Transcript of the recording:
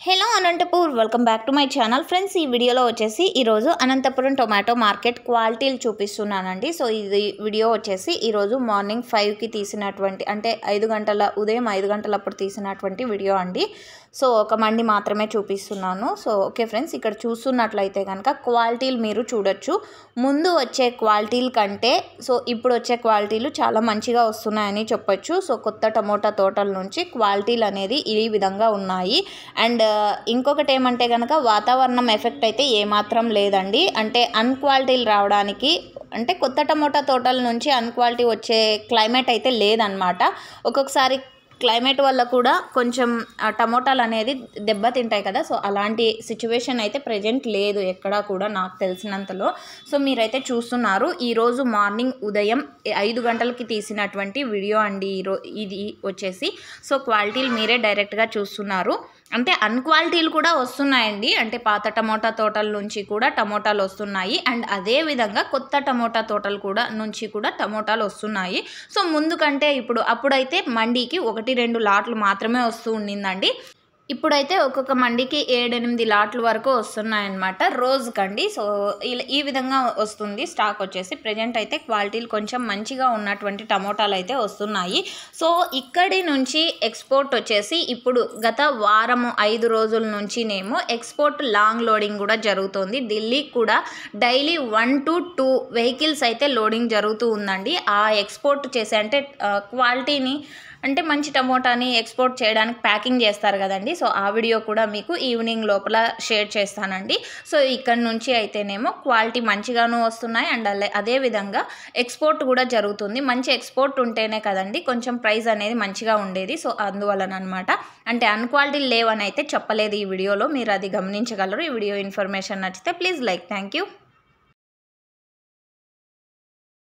Hello Anantapur welcome back to my channel friends. ఈ వీడియోలో వచ్చేసి ఈరోజు అనంతపురం టొమాటో మార్కెట్ క్వాలిటీలు చూపిస్తున్నానండి. సో ఇది వీడియో వచ్చేసి ఈరోజు మార్నింగ్ 5కి తీసినటువంటి అంటే ఉదయం 5 గంటలప్పుడు తీసినటువంటి వీడియో అండి. సో ఒక మండి మాత్రమే చూపిస్తున్నాను. సో ఓకే ఫ్రెండ్స్, ఇక్కడ చూస్తున్నట్లయితే కనుక క్వాలిటీలు మీరు చూడొచ్చు. ముందు వచ్చే క్వాలిటీల కంటే సో ఇప్పుడు వచ్చే క్వాలిటీలు చాలా మంచిగా వస్తున్నాయని చెప్పొచ్చు. సో కొత్త టమోటా తోటల నుంచి క్వాలిటీలు అనేది ఈ విధంగా ఉన్నాయి. అండ్ ఇంకొకటి ఏమంటే కనుక వాతావరణం ఎఫెక్ట్ అయితే ఏమాత్రం లేదండి. అంటే అన్క్వాలిటీలు రావడానికి అంటే కొత్త టమోటా తోటల నుంచి అన్క్వాలిటీ వచ్చే క్లైమేట్ అయితే లేదనమాట. ఒక్కొక్కసారి క్లైమేట్ వల్ల కూడా కొంచెం టమోటాలు అనేది దెబ్బతింటాయి కదా. సో అలాంటి సిచ్యువేషన్ అయితే ప్రజెంట్ లేదు ఎక్కడా కూడా నాకు తెలిసినంతలో. సో మీరైతే చూస్తున్నారు ఈరోజు మార్నింగ్ ఉదయం 5 గంటలకి తీసినటువంటి వీడియో అండి ఇది వచ్చేసి. సో క్వాలిటీలు మీరే డైరెక్ట్గా చూస్తున్నారు. అంటే అన్క్వాలిటీలు కూడా వస్తున్నాయండి. అంటే పాత టమోటా తోటల నుంచి కూడా టమోటాలు వస్తున్నాయి. అండ్ అదేవిధంగా కొత్త టమోటా తోటలు కూడా నుంచి కూడా టమోటాలు వస్తున్నాయి. సో ముందు కంటే అప్పుడైతే మండీకి 1-2 లాట్లు మాత్రమే వస్తూ ఉండిందండి. ఇప్పుడైతే ఒక్కొక్క మండికి 7-8 లాట్ల వరకు వస్తున్నాయన్నమాట రోజుకండి. సో ఈ విధంగా వస్తుంది స్టాక్ వచ్చేసి. ప్రజెంట్ అయితే క్వాలిటీలు కొంచెం మంచిగా ఉన్నటువంటి టమోటాలు అయితే వస్తున్నాయి. సో ఇక్కడి నుంచి ఎక్స్పోర్ట్ వచ్చేసి ఇప్పుడు గత వారము 5 రోజుల నుంచినేమో ఎక్స్పోర్ట్ లాంగ్ లోడింగ్ కూడా జరుగుతుంది. ఢిల్లీకి కూడా డైలీ 1 to 2 వెహికల్స్ అయితే లోడింగ్ జరుగుతూ ఉందండి. ఆ ఎక్స్పోర్ట్ చేసే అంటే క్వాలిటీని అంటే మంచి టమోటాని ఎక్స్పోర్ట్ చేయడానికి ప్యాకింగ్ చేస్తారు కదండి. సో ఆ వీడియో కూడా మీకు ఈవినింగ్ లోపల షేర్ చేస్తానండి. సో ఇక్కడ నుంచి అయితేనేమో క్వాలిటీ మంచిగాను వస్తున్నాయి. అండ్ అదేవిధంగా ఎక్స్పోర్ట్ కూడా జరుగుతుంది. మంచి ఎక్స్పోర్ట్ ఉంటేనే కదండి కొంచెం ప్రైస్ అనేది మంచిగా ఉండేది. సో అందువలన అనమాట. అంటే అన్క్వాలిటీ లేవని అయితే చెప్పలేదు ఈ వీడియోలో, మీరు అది గమనించగలరు. ఈ వీడియో ఇన్ఫర్మేషన్ నచ్చితే ప్లీజ్ లైక్. Thank you.